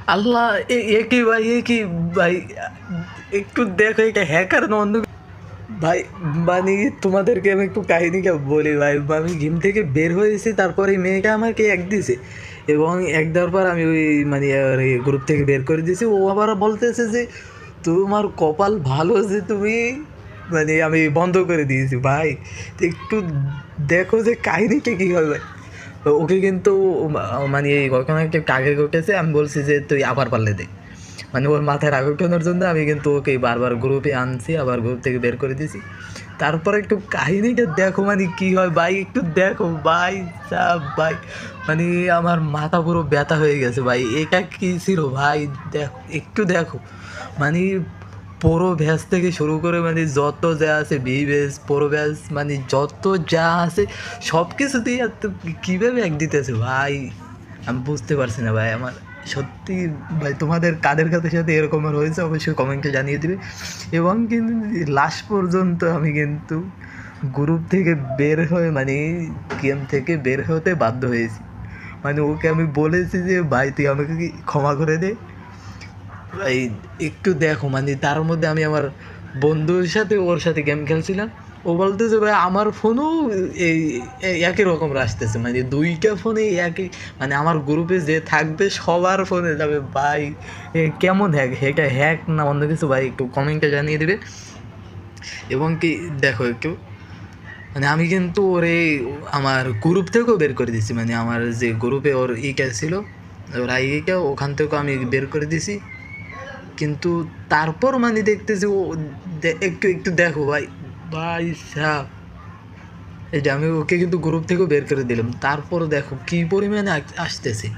আল্লাহ! এ কি ভাই, এ কি ভাই? একটু দেখো এটা হ্যাকার না অন্য ভাই। মানে তোমাদেরকে আমি একটু কাহিনীটা বলি ভাই। আমি জিম থেকে বের হয়েছি, তারপরে এই মেয়েটা আমাকে এক দিছে, এবং এক দেওয়ার পর আমি ওই মানে গ্রুপ থেকে বের করে দিয়েছি। ও আবার বলতেছে যে তোমার কপাল ভালো যে তুমি মানে আমি বন্ধ করে দিয়েছি ভাই। তো একটু দেখো যে কাহিনীটা কী হয় ভাই। তো ওকে কিন্তু মানে এই ঘটনাটা আগে ঘটেছে। আমি বলছি যে তুই আবার পারলে দে, মানে ওর মাথায় রাগ ওঠানোর জন্য আমি কিন্তু ওকে বারবার গ্রুপে আনছি, আবার গ্রুপ থেকে বের করে দিয়েছি। তারপরে একটু কাহিনীটা দেখো মানে কী হয় ভাই, একটু দেখো ভাই সাব ভাই। মানে আমার মাথা পুরো ব্যথা হয়ে গেছে ভাই। এটা কী ছিল ভাই? দেখো একটু দেখো, মানে পোড়ো ভ্যাস থেকে শুরু করে মানে যত যা আছে, ভি ভ্যাস, পোড়ো ভ্যাস, মানে যত যা আছে সব কিছুতেই এত কীভাবে এক দিতেছে ভাই, আমি বুঝতে পারছি না ভাই। আমার সত্যি ভাই, তোমাদের কাদের কাদের সাথে এরকম আর হয়েছে অবশ্যই কমেন্টে জানিয়ে দিবে। এবং কিন্তু লাস্ট পর্যন্ত আমি কিন্তু গ্রুপ থেকে বের হয়ে মানে গেম থেকে বের হতে বাধ্য হয়েছি। মানে ওকে আমি বলেছি যে ভাই তুই আমাকে কি ক্ষমা করে দে ভাই। একটু দেখো মানে তার মধ্যে আমি আমার বন্ধুর সাথে ওর সাথে গেম খেলছিলাম। ও বলতেছে ভাই আমার ফোনও এই একই রকম আসতেছে, মানে দুইটা ফোনে একই, মানে আমার গ্রুপে যে থাকবে সবার ফোনে যাবে ভাই। কেমন হ্যাক, এটা হ্যাক না অন্য কিছু ভাই একটু কমেন্টে জানিয়ে দেবে। এবং কি দেখো একটু, মানে আমি কিন্তু ওরে আমার গ্রুপ থেকেও বের করে দিছি, মানে আমার যে গ্রুপে ওর ইটা ছিল, ওর আইডিটা, ওখান থেকেও আমি বের করে দিছি। কিন্তু তারপর মানে দেখতেছি ও একটু একটু দেখো ভাই, ভাই সাব, এই যে আমি ওকে কিন্তু গ্রুপ থেকেও বের করে দিলাম, তারপর দেখো কী পরিমাণে আসতেছে।